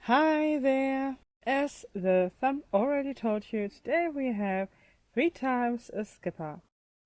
Hi there! As the thumb already told you, today we have 3 times a Skipper.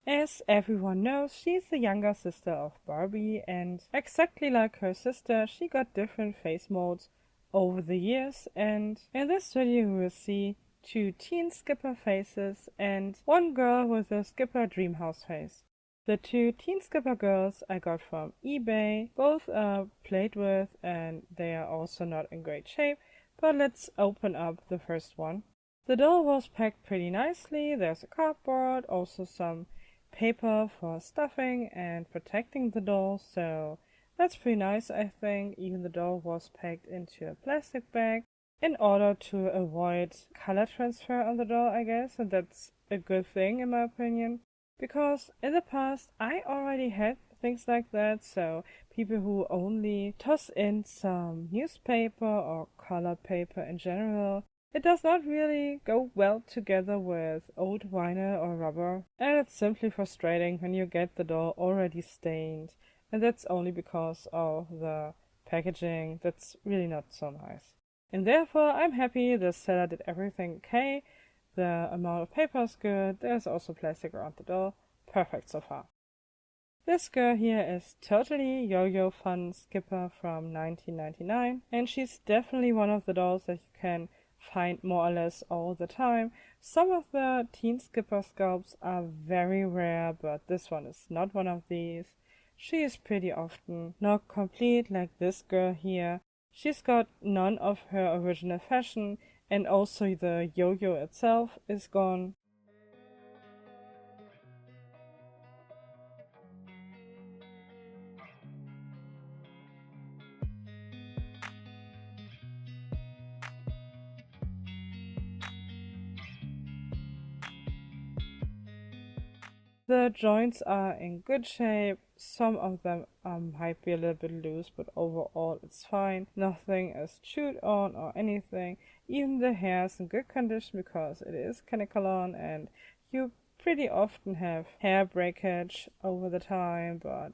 As everyone knows, she's the younger sister of Barbie, and exactly like her sister, she got different face molds over the years, and in this video we will see 2 teen Skipper faces and 1 girl with a Skipper Dreamhouse face. The 2 teen Skipper girls I got from eBay. Both are played with and they are also not in great shape, but let's open up the first one. The doll was packed pretty nicely. There's a cardboard, also some paper for stuffing and protecting the doll, so that's pretty nice, I think. Even the doll was packed into a plastic bag in order to avoid color transfer on the doll, I guess, and that's a good thing in my opinion. Because in the past I already had things like that, so people who only toss in some newspaper or color paper in general, it does not really go well together with old vinyl or rubber, and it's simply frustrating when you get the doll already stained, and that's only because of the packaging. That's really not so nice. And therefore I'm happy the seller did everything okay. The amount of paper is good, there's also plastic around the doll. Perfect so far. This girl here is totally YoYo Fun Skipper from 1999, and she's definitely one of the dolls that you can find more or less all the time. Some of the teen Skipper sculpts are very rare, but this one is not one of these. She is pretty often not complete like this girl here. She's got none of her original fashion, and also the yo-yo itself is gone. The joints are in good shape. Some of them might be a little bit loose, but overall it's fine. Nothing is chewed on or anything. Even the hair is in good condition because it is Kanekalon, and you pretty often have hair breakage over the time, but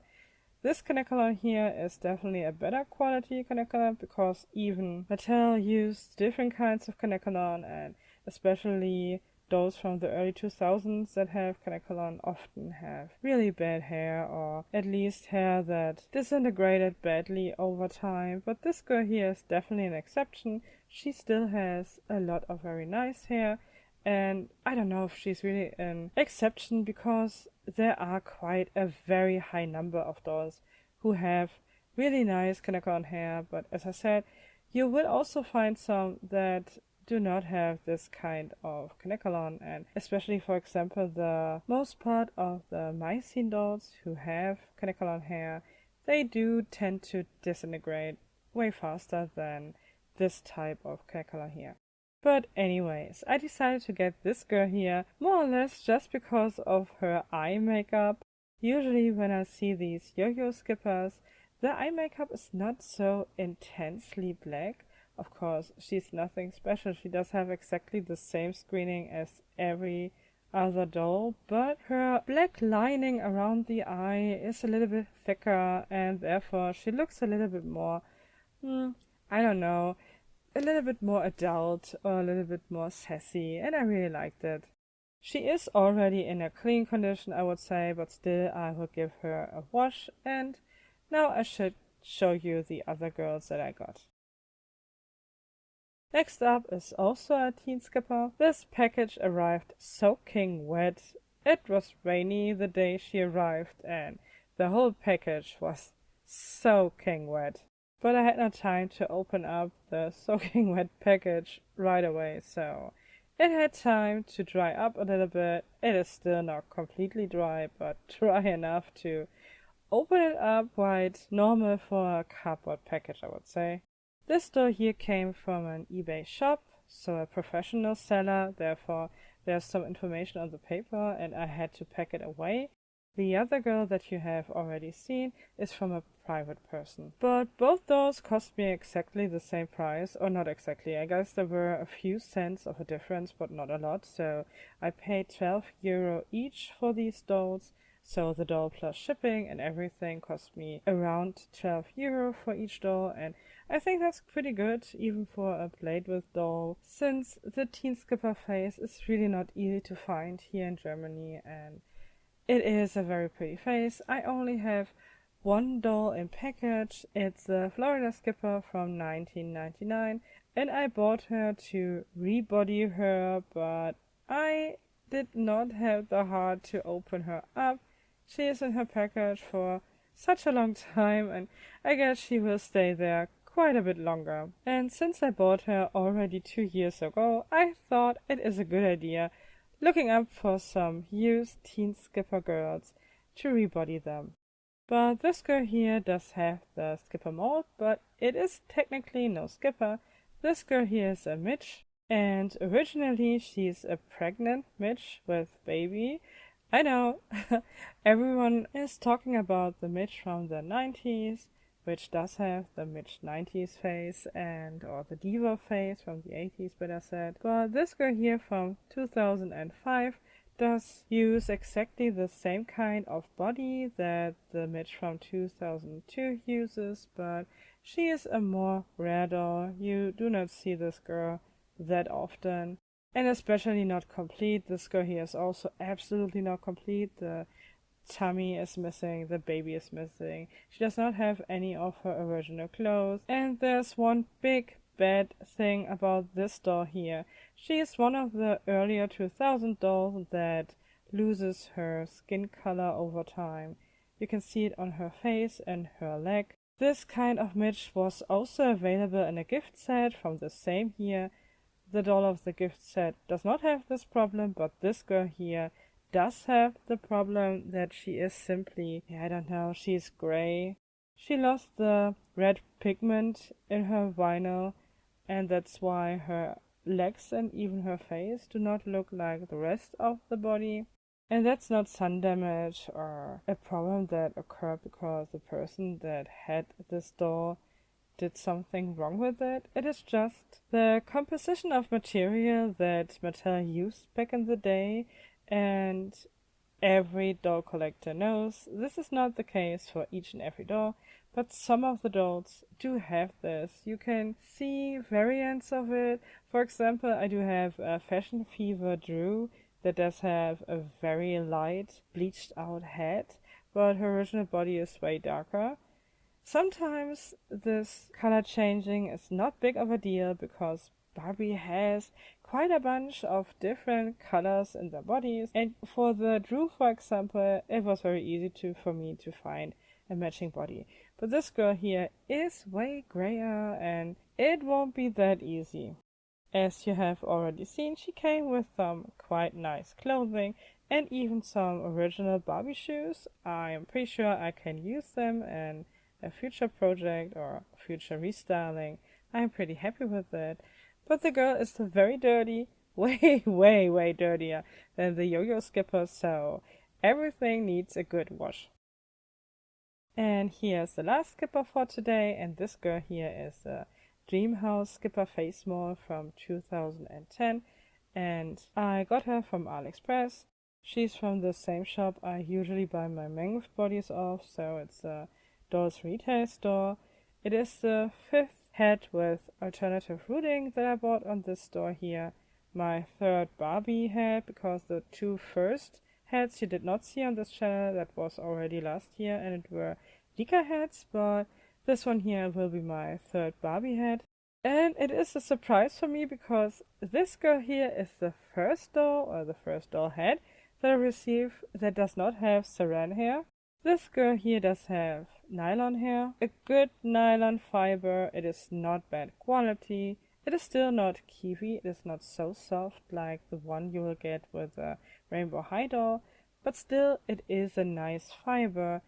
this Kanekalon here is definitely a better quality Kanekalon because even Mattel used different kinds of Kanekalon, and especially those from the early 2000s that have Kanekalon often have really bad hair, or at least hair that disintegrated badly over time. But this girl here is definitely an exception. She still has a lot of very nice hair, and I don't know if she's really an exception because there are quite a very high number of dolls who have really nice Kanekalon hair, but as I said, you will also find some that do not have this kind of Kanekalon, and especially, for example, the most part of the Mycene dolls who have Kanekalon hair, they do tend to disintegrate way faster than this type of Kanekalon hair. But anyways, I decided to get this girl here more or less just because of her eye makeup. Usually when I see these yo-yo skippers, the eye makeup is not so intensely black. Of course, she's nothing special. She does have exactly the same screening as every other doll, but her black lining around the eye is a little bit thicker, and therefore she looks a little bit more, I don't know, a little bit more adult or a little bit more sassy, and I really liked it. She is already in a clean condition, I would say, but still I will give her a wash, and now I should show you the other girls that I got. Next up is also a teen Skipper. This package arrived soaking wet. It was rainy the day she arrived, and the whole package was soaking wet. But I had no time to open up the soaking wet package right away, so it had time to dry up a little bit. It is still not completely dry, but dry enough to open it up quite normal for a cardboard package, I would say. This doll here came from an eBay shop, so a professional seller, therefore there's some information on the paper and I had to pack it away. The other girl that you have already seen is from a private person. But both dolls cost me exactly the same price, or not exactly, I guess there were a few cents of a difference, but not a lot, so I paid €12 each for these dolls. So the doll plus shipping and everything cost me around €12 for each doll, and I think that's pretty good even for a Blade with doll, since the Teen Skipper face is really not easy to find here in Germany, and it is a very pretty face. I only have one doll in package. It's the Florida Skipper from 1999, and I bought her to rebody her, but I did not have the heart to open her up. She is in her package for such a long time, and I guess she will stay there quite a bit longer. And since I bought her already 2 years ago, I thought it is a good idea looking up for some used Teen Skipper girls to rebody them. But this girl here does have the Skipper mold, but it is technically no Skipper. This girl here is a Midge, and originally she's a pregnant Midge with baby. I know, everyone is talking about the Midge from the 90s, which does have the Midge 90s face or the diva face from the 80s, better said. But this girl here from 2005 does use exactly the same kind of body that the Midge from 2002 uses, but she is a more rare doll. You do not see this girl that often, and especially not complete. This girl here is also absolutely not complete. The tummy is missing, the baby is missing. She does not have any of her original clothes, and there's one big bad thing about this doll here. She is one of the earlier 2000 dolls that loses her skin color over time. You can see it on her face and her leg. This kind of Midge was also available in a gift set from the same year. The doll of the gift set does not have this problem, but this girl here does have the problem that she is simply, I don't know, she's gray. She lost the red pigment in her vinyl, and that's why her legs and even her face do not look like the rest of the body. And that's not sun damage or a problem that occurred because the person that had this doll did something wrong with it. It is just the composition of material that Mattel used back in the day, and every doll collector knows this is not the case for each and every doll, but some of the dolls do have this. You can see variants of it. For example, I do have a Fashion Fever Drew that does have a very light, bleached out head, but her original body is way darker. Sometimes this color changing is not big of a deal because Barbie has quite a bunch of different colors in their bodies, and for the Drew, for example, it was very easy for me to find a matching body. But this girl here is way grayer, and it won't be that easy. As you have already seen, she came with some quite nice clothing and even some original Barbie shoes. I am pretty sure I can use them in a future project or future restyling. I'm pretty happy with it. But the girl is very dirty, way dirtier than the YoYo Skipper, so everything needs a good wash. And here's the last Skipper for today, and this girl here is a Dreamhouse Skipper face mold from 2010, and I got her from AliExpress. She's from the same shop I usually buy my Mammoth bodies off, so it's a Dolls Retail store. It is the 5th head with alternative rooting that I bought on this store here. My 3rd Barbie head, because the 2 first heads you did not see on this channel, that was already last year, and it were Lika heads, but this one here will be my 3rd Barbie head. And it is a surprise for me because this girl here is the first doll, or the first doll head, that I received that does not have saran hair. This girl here does have nylon hair, a good nylon fiber. It is not bad quality. It is still not kiwi. It is not so soft like the one you will get with a Rainbow High doll, but still it is a nice fiber.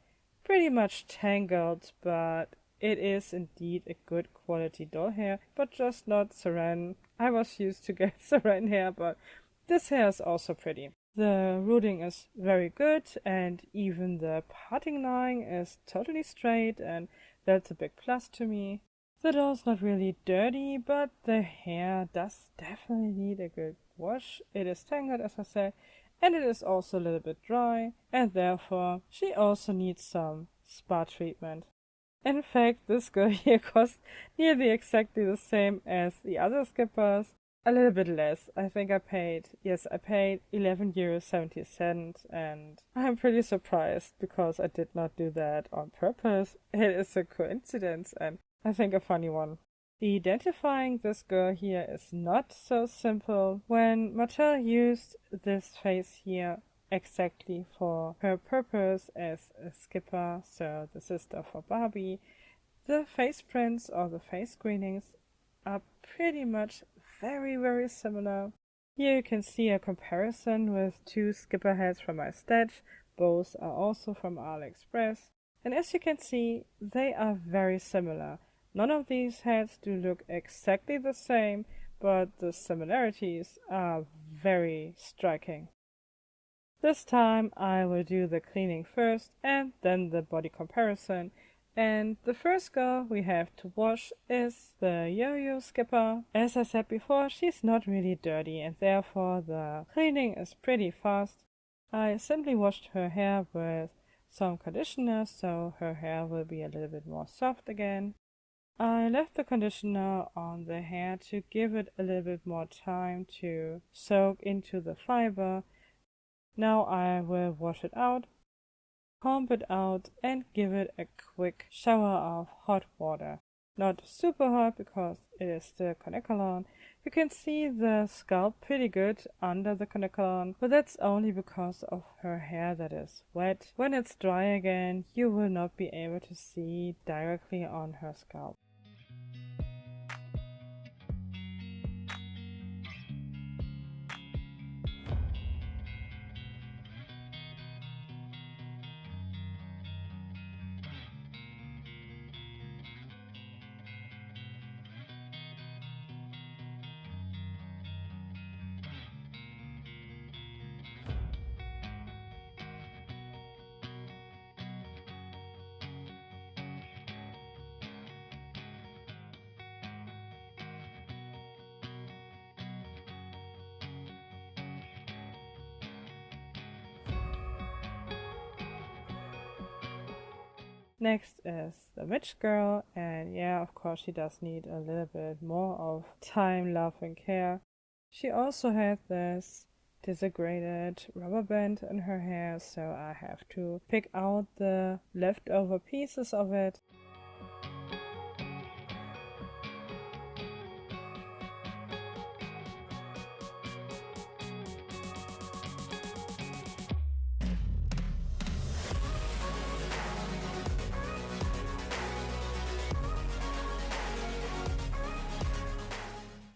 Pretty much tangled, but it is indeed a good quality doll hair, but just not saran. I was used to get saran hair, but this hair is also pretty. The rooting is very good, and even the parting line is totally straight, and that's a big plus to me. The doll's not really dirty, but the hair does definitely need a good wash. It is tangled, as I said, and it is also a little bit dry, and therefore she also needs some spa treatment. In fact, this girl here costs nearly exactly the same as the other skippers. A little bit less. I think I paid 11 euros 70 cents, and I'm pretty surprised because I did not do that on purpose. It is a coincidence and I think a funny one. Identifying this girl here is not so simple. When Mattel used this face here exactly for her purpose as a skipper, so the sister for Barbie, the face prints or the face screenings are pretty much very similar. Here you can see a comparison with two skipper heads from my stash. Both are also from AliExpress. And as you can see, they are very similar. None of these heads do look exactly the same, but the similarities are very striking. This time I will do the cleaning first and then the body comparison. And the first girl we have to wash is the YoYo Skipper. As I said before, she's not really dirty and therefore the cleaning is pretty fast. I simply washed her hair with some conditioner so her hair will be a little bit more soft again. I left the conditioner on the hair to give it a little bit more time to soak into the fiber. Now I will wash it out, comb it out and give it a quick shower of hot water. Not super hot because it is still Connecalon. You can see the scalp pretty good under the Connecalon, but that's only because of her hair that is wet. When it's dry again, you will not be able to see directly on her scalp. Next is the Midge girl, and yeah, of course she does need a little bit more of time, love and care. She also had this disintegrated rubber band in her hair, so I have to pick out the leftover pieces of it.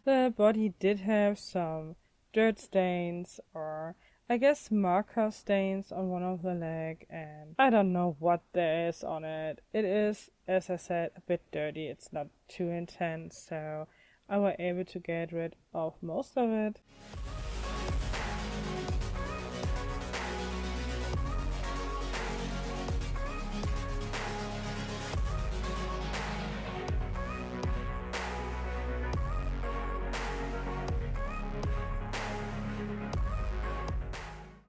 The body did have some dirt stains or I guess marker stains on one of the leg, and I don't know what there is on it. It is, as I said, a bit dirty. It's not too intense, so I was able to get rid of most of it.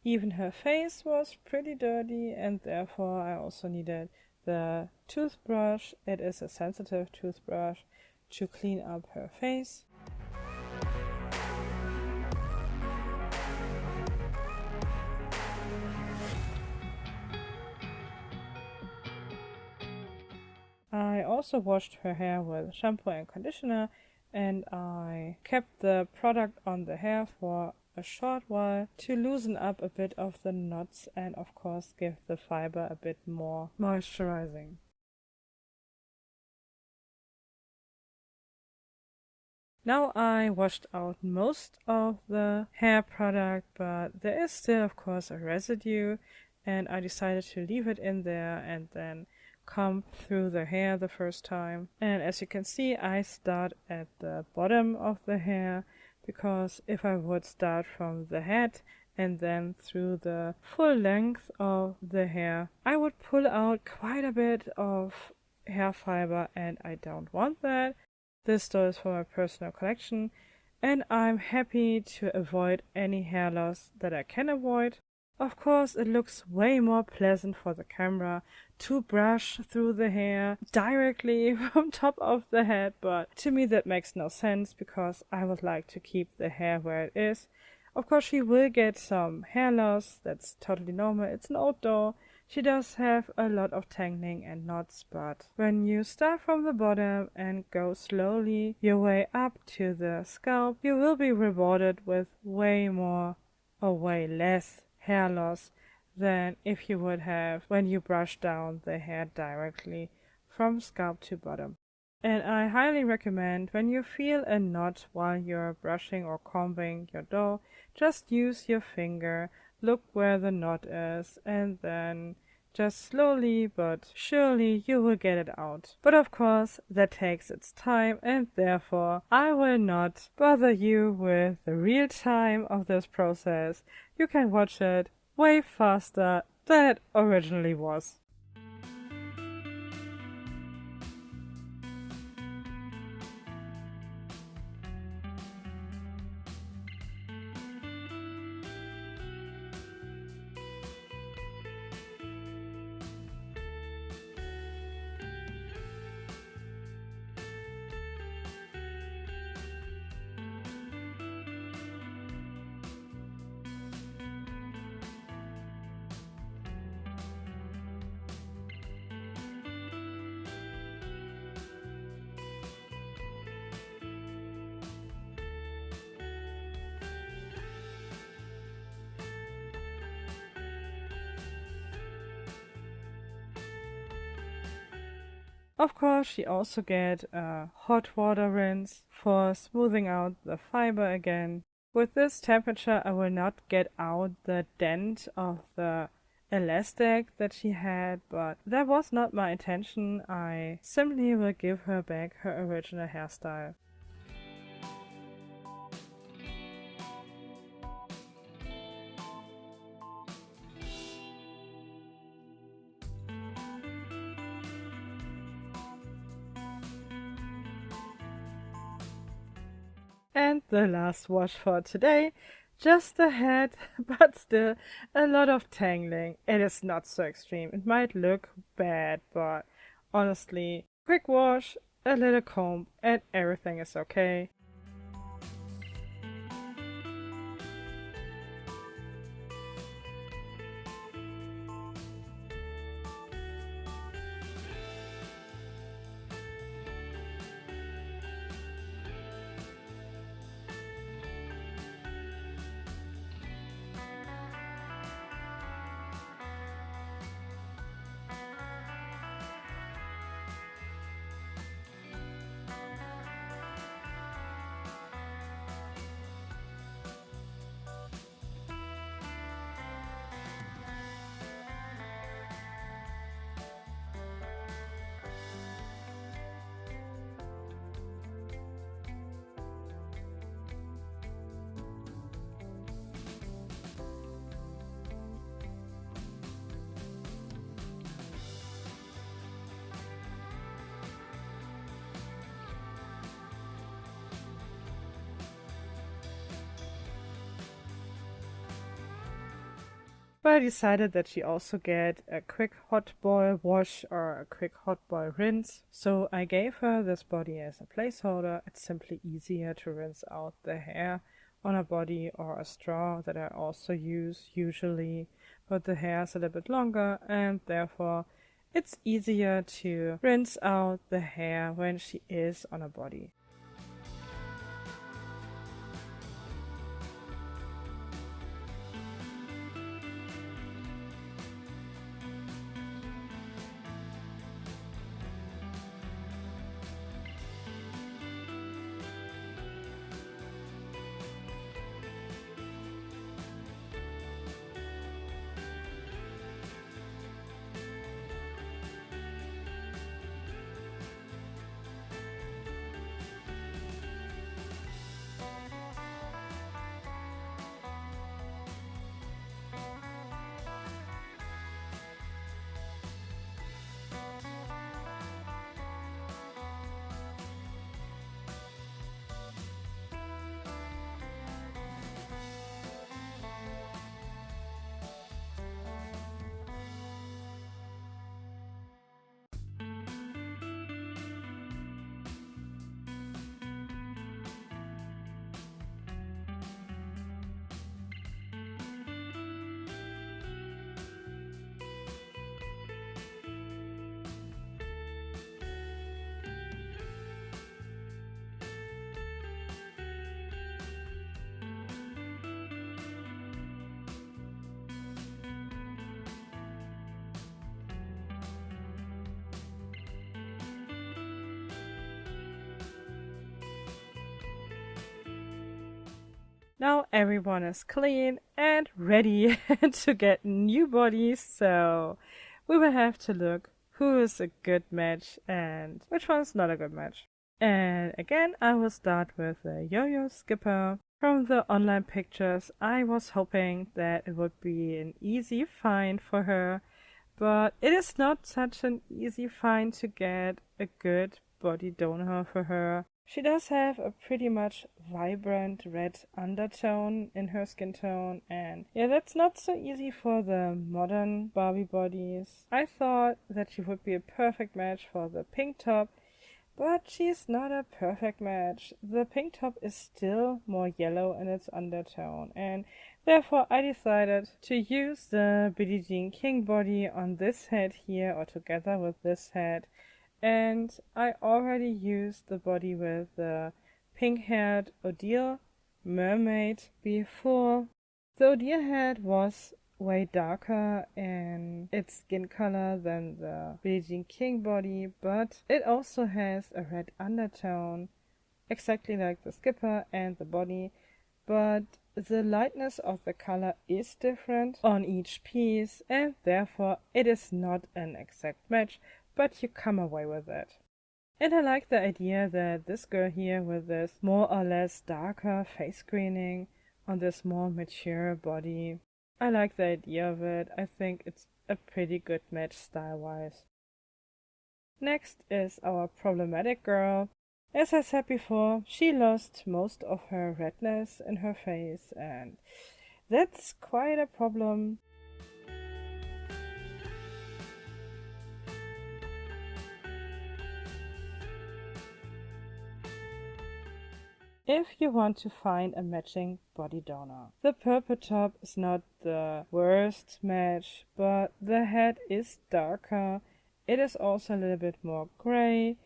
Even her face was pretty dirty, and therefore I also needed the toothbrush. It is a sensitive toothbrush to clean up her face. I also washed her hair with shampoo and conditioner, and I kept the product on the hair for a short while to loosen up a bit of the knots and of course give the fiber a bit more moisturizing. Now I washed out most of the hair product, but there is still of course a residue, and I decided to leave it in there and then comb through the hair the first time. And as you can see, I start at the bottom of the hair, because if I would start from the head and then through the full length of the hair, I would pull out quite a bit of hair fiber, and I don't want that. This store is for my personal collection, and I'm happy to avoid any hair loss that I can avoid. Of course, it looks way more pleasant for the camera to brush through the hair directly from top of the head, but to me that makes no sense because I would like to keep the hair where it is. Of course, she will get some hair loss, that's totally normal, it's an outdoor. She does have a lot of tangling and knots, but when you start from the bottom and go slowly your way up to the scalp, you will be rewarded with way more or way less hair loss than if you would have when you brush down the hair directly from scalp to bottom. And I highly recommend when you feel a knot while you're brushing or combing your dough, just use your finger, look where the knot is, and then just slowly but surely you will get it out. But of course that takes its time, and therefore I will not bother you with the real time of this process. You can watch it way faster than it originally was. Of course, she also get a hot water rinse for smoothing out the fiber again. With this temperature, I will not get out the dent of the elastic that she had, but that was not my intention. I simply will give her back her original hairstyle. And the last wash for today, just the head, but still a lot of tangling. It is not so extreme. It might look bad, but honestly, quick wash, a little comb, and everything is okay. But I decided that she also get a quick hot boil wash or a quick hot boil rinse. So I gave her this body as a placeholder. It's simply easier to rinse out the hair on a body or a straw that I also use usually. But the hair is a little bit longer and therefore it's easier to rinse out the hair when she is on a body. Now everyone is clean and ready to get new bodies, so we will have to look who is a good match and which one's not a good match. And again, I will start with the YoYo Skipper. From the online pictures, I was hoping that it would be an easy find for her, but it is not such an easy find to get a good body donor for her. She does have a pretty much vibrant red undertone in her skin tone, and yeah, that's not so easy for the modern Barbie bodies. I thought that she would be a perfect match for the pink top, but she's not a perfect match. The pink top is still more yellow in its undertone, and therefore I decided to use the Billie Jean King body on this head here, or together with this head. And I already used the body with the pink-haired Odile mermaid before. The Odile head was way darker in its skin color than the Billie Jean King body, but it also has a red undertone, exactly like the skipper and the body, but the lightness of the color is different on each piece, and therefore it is not an exact match, but you come away with it. And I like the idea that this girl here with this more or less darker face screening on this more mature body, I like the idea of it. I think it's a pretty good match style-wise. Next is our problematic girl. As I said before, she lost most of her redness in her face, and that's quite a problem. If you want to find a matching body donor, the purple top is not the worst match, but the head is darker. It is also a little bit more gray.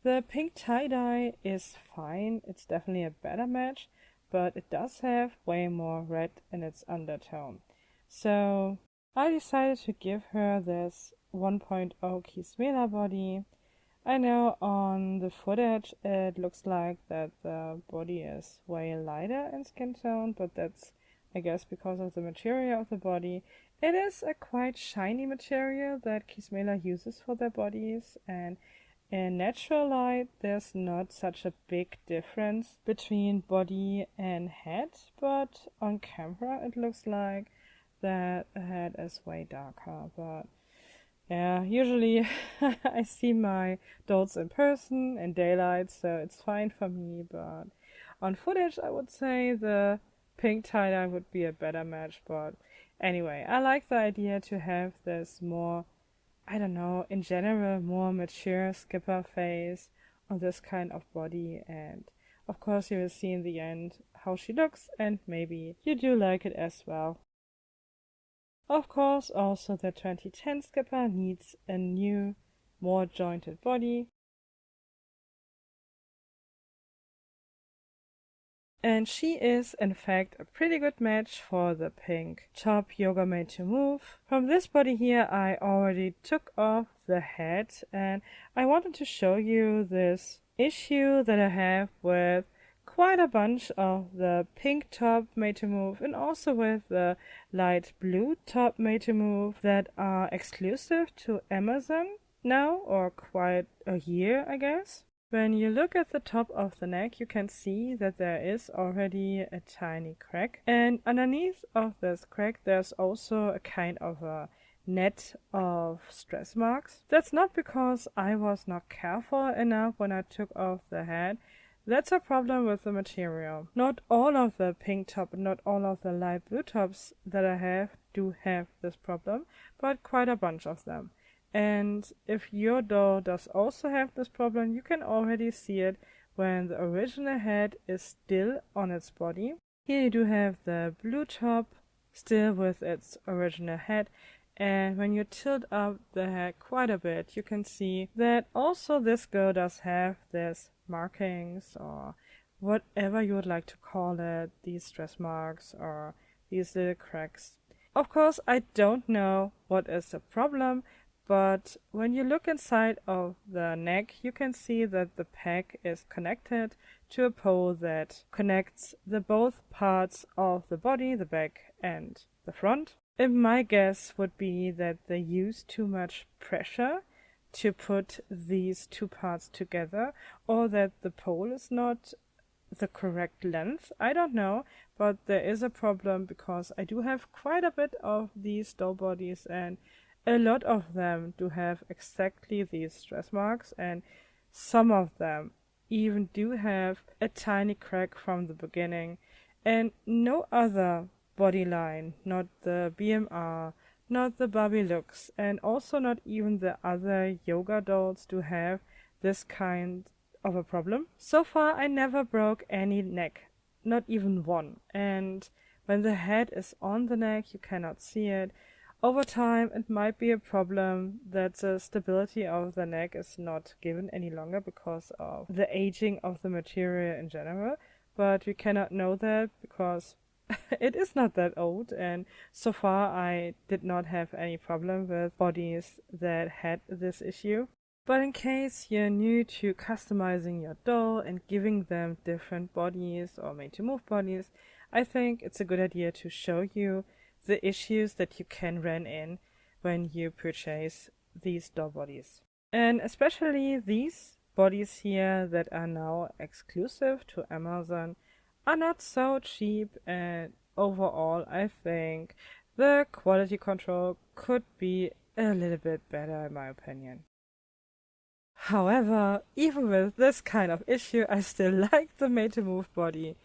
The pink tie-dye is fine. It's definitely a better match, but it does have way more red in its undertone. So I decided to give her this 1.0 Kismela body. I know on the footage it looks like that the body is way lighter in skin tone, but that's, I guess, because of the material of the body. It is a quite shiny material that Kismela uses for their bodies, and in natural light there's not such a big difference between body and head, but on camera it looks like that the head is way darker, but yeah, usually I see my dolls in person in daylight, so it's fine for me, but on footage I would say the pink tie-dye would be a better match, but anyway, I like the idea to have this more, I don't know, in general, more mature skipper face on this kind of body, and of course you will see in the end how she looks, and maybe you do like it as well. Of course, also the 2010 skipper needs a new, more jointed body. And she is, in fact, a pretty good match for the pink top Yoga Made to Move. From this body here, I already took off the head, and I wanted to show you this issue that I have with quite a bunch of the pink top Made to Move and also with the light blue top Made to Move that are exclusive to Amazon now, or quite a year, I guess. When you look at the top of the neck, you can see that there is already a tiny crack, and underneath of this crack there's also a kind of a net of stress marks. That's not because I was not careful enough when I took off the head. That's a problem with the material. Not all of the pink top, not all of the light blue tops that I have do have this problem, but quite a bunch of them. And if your doll does also have this problem, you can already see it when the original head is still on its body. Here you do have the blue top still with its original head, and when you tilt up the head quite a bit, you can see that also this girl does have this markings, or whatever you would like to call it, these stress marks or these little cracks. Of course, I don't know what is the problem, But when you look inside of the neck, you can see that the peg is connected to a pole that connects the both parts of the body, the back and the front. And my guess would be that they use too much pressure to put these two parts together, or that the pole is not the correct length. I don't know, but there is a problem because I do have quite a bit of these doll bodies, and a lot of them do have exactly these stress marks, and some of them even do have a tiny crack from the beginning, and no other body line, not the BMR, not the Barbie looks, and also not even the other yoga dolls do have this kind of a problem. So far I never broke any neck, not even one, and when the head is on the neck you cannot see it. Over time it might be a problem that the stability of the neck is not given any longer because of the aging of the material in general, but we cannot know that because it is not that old, and so far I did not have any problem with bodies that had this issue. But in case you're new to customizing your doll and giving them different bodies or made to move bodies, I think it's a good idea to show you the issues that you can run in when you purchase these doll bodies. And especially these bodies here that are now exclusive to Amazon are not so cheap, and overall I think the quality control could be a little bit better in my opinion. However, even with this kind of issue, I still like the made to move body,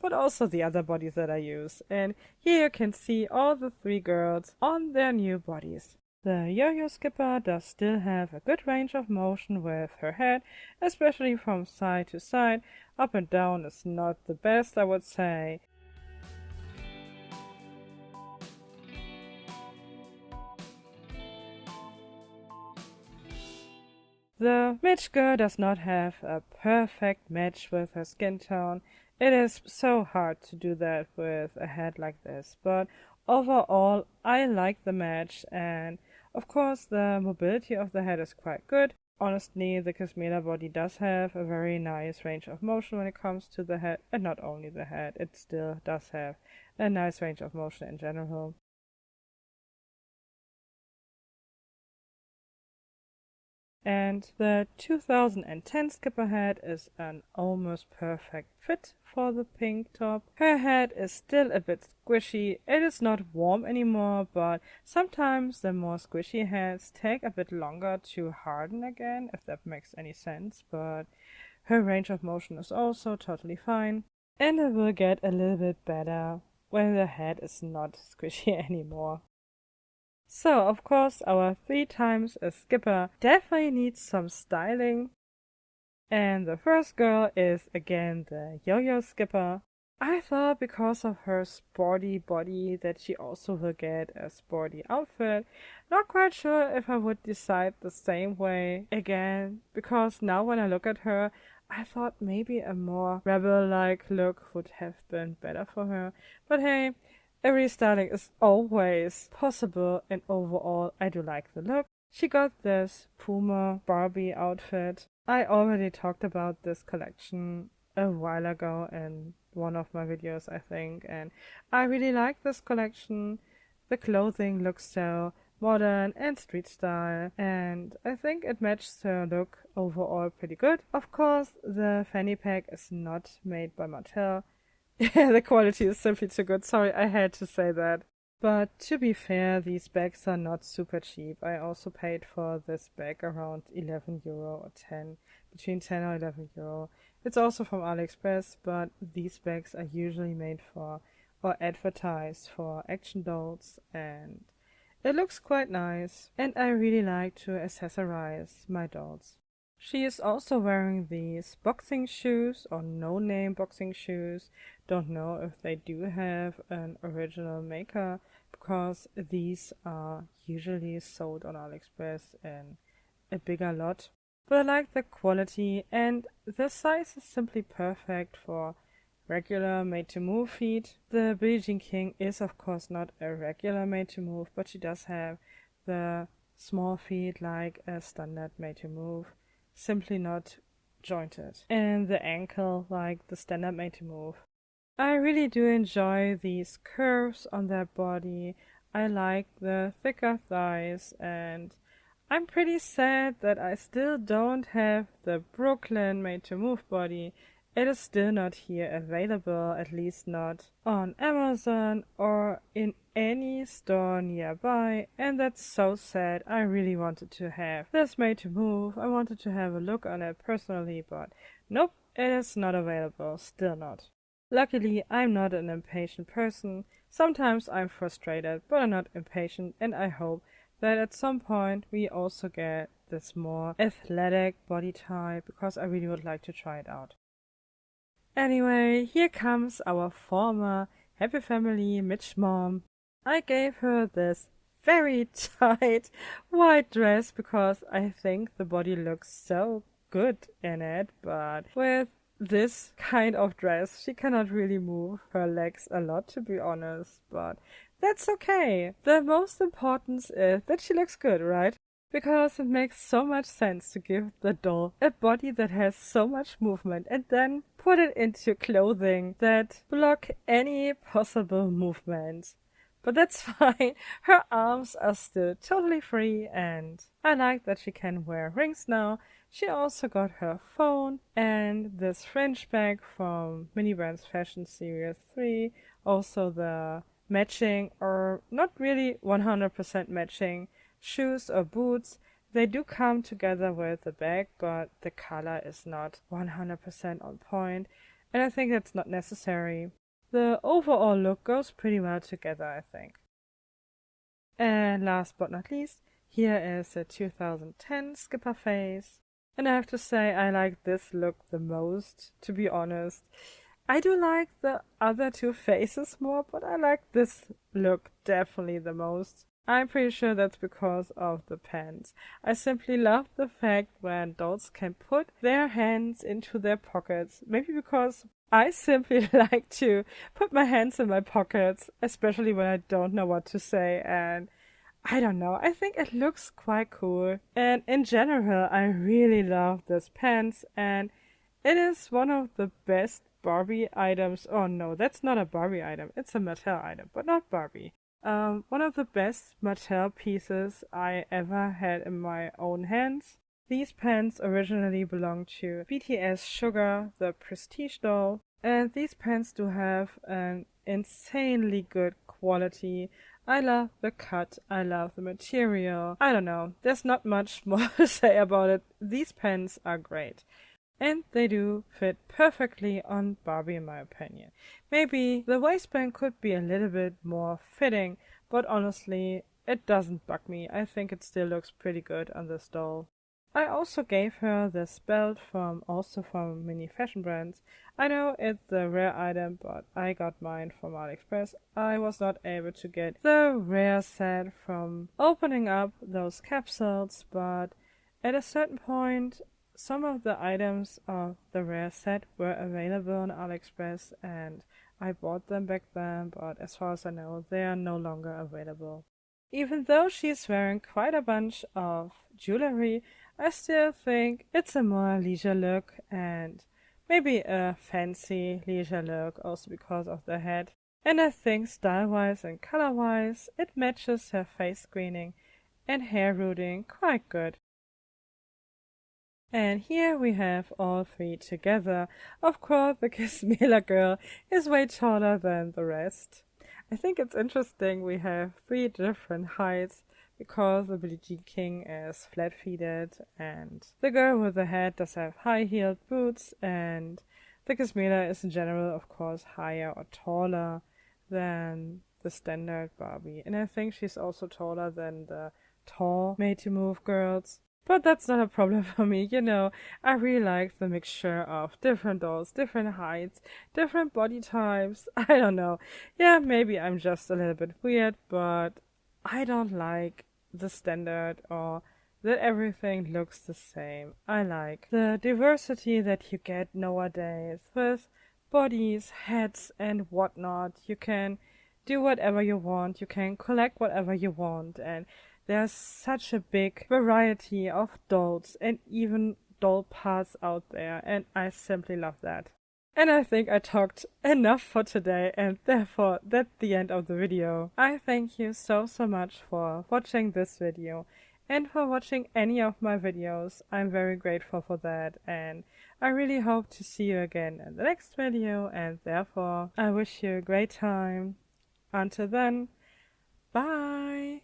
but also the other bodies that I use. And here you can see all the three girls on their new bodies. The YoYo Skipper does still have a good range of motion with her head, especially from side to side. Up and down is not the best, I would say. The Midge girl does not have a perfect match with her skin tone. It is so hard to do that with a head like this, but overall I like the match, and of course the mobility of the head is quite good. Honestly, the Kismela body does have a very nice range of motion when it comes to the head, and not only the head, it still does have a nice range of motion in general. And the 2010 Skipper head is an almost perfect fit for the pink top. Her head is still a bit squishy. It is not warm anymore, but sometimes the more squishy heads take a bit longer to harden again, if that makes any sense, but her range of motion is also totally fine. And it will get a little bit better when the head is not squishy anymore. So, of course, our 3 times a Skipper definitely needs some styling. And the first girl is again the YoYo Skipper. I thought because of her sporty body that she also will get a sporty outfit. Not quite sure if I would decide the same way again, because now when I look at her, I thought maybe a more rebel-like look would have been better for her. But hey, every styling is always possible, and overall I do like the look. She got this Puma Barbie outfit. I already talked about this collection a while ago in one of my videos, I think, and I really like this collection. The clothing looks so modern and street style, and I think it matches her look overall pretty good. Of course, the fanny pack is not made by Mattel. Yeah, the quality is simply too good. Sorry, I had to say that. But to be fair, these bags are not super cheap. I also paid for this bag around 11 euro or 10, between 10 or 11 euro. It's also from AliExpress, but these bags are usually made for or advertised for action dolls, and it looks quite nice. And I really like to accessorize my dolls. She is also wearing these boxing shoes, or no-name boxing shoes. Don't know if they do have an original maker, because these are usually sold on AliExpress in a bigger lot. But I like the quality, and the size is simply perfect for regular made-to-move feet. The Billie Jean King is of course not a regular made-to-move, but she does have the small feet like a standard made to move, simply not jointed. And the ankle like the standard made to move. I really do enjoy these curves on their body. I like the thicker thighs, and I'm pretty sad that I still don't have the Brooklyn made to move body. It is still not here available, at least not on Amazon or in any store nearby, and that's so sad. I really wanted to have this made to move. I wanted to have a look on it personally, but nope, it is not available, still not. Luckily, I'm not an impatient person. Sometimes I'm frustrated, but I'm not impatient, and I hope that at some point we also get this more athletic body type, because I really would like to try it out. Anyway, here comes our former Happy Family Midge mom. I gave her this very tight white dress because I think the body looks so good in it, but with this kind of dress she cannot really move her legs a lot, to be honest, but that's okay. The most important is that she looks good, right? Because it makes so much sense to give the doll a body that has so much movement and then put it into clothing that block any possible movement. But that's fine. Her arms are still totally free, and I like that she can wear rings now. She also got her phone and this French bag from Mini Brand's Fashion Series 3. Also the matching, or not really 100% matching, shoes or boots. They do come together with the bag, but the color is not 100% on point, and I think that's not necessary. The overall look goes pretty well together, I think. And last but not least, here is a 2010 Skipper face. And I have to say I like this look the most, to be honest. I do like the other two faces more, but I like this look definitely the most. I'm pretty sure that's because of the pants. I simply love the fact when dolls can put their hands into their pockets. Maybe because I simply like to put my hands in my pockets, especially when I don't know what to say, and I don't know, I think it looks quite cool. And in general, I really love this pants, and it is one of the best Barbie items. Oh no, that's not a Barbie item, it's a Mattel item, but not Barbie. One of the best Mattel pieces I ever had in my own hands. These pants originally belonged to BTS Sugar, the Prestige doll, and these pants do have an insanely good quality. I love the cut, I love the material. I don't know, there's not much more to say about it. These pants are great. And they do fit perfectly on Barbie in my opinion. Maybe the waistband could be a little bit more fitting, but honestly, it doesn't bug me. I think it still looks pretty good on this doll. I also gave her this belt from Mini Fashion Brands. I know it's a rare item, but I got mine from AliExpress. I was not able to get the rare set from opening up those capsules, but at a certain point, some of the items of the rare set were available on AliExpress, and I bought them back then, but as far as I know, they are no longer available. Even though she's wearing quite a bunch of jewelry, I still think it's a more leisure look, and maybe a fancy leisure look also because of the head. And I think style-wise and color-wise, it matches her face screening and hair rooting quite good. And here we have all three together. Of course, the Kismela girl is way taller than the rest. I think it's interesting we have three different heights because the Billie Jean King is flat-feeted and the girl with the head does have high-heeled boots, and the Kismela is in general, of course, higher or taller than the standard Barbie. And I think she's also taller than the tall made-to-move girls. But that's not a problem for me, I really like the mixture of different dolls, different heights, different body types. I don't know. Yeah, maybe I'm just a little bit weird, but I don't like the standard or that everything looks the same. I like the diversity that you get nowadays with bodies, heads, and whatnot. You can do whatever you want, you can collect whatever you want, and there's such a big variety of dolls and even doll parts out there, and I simply love that. And I think I talked enough for today, and therefore that's the end of the video. I thank you so much for watching this video and for watching any of my videos. I'm very grateful for that, and I really hope to see you again in the next video, and therefore I wish you a great time. Until then, bye!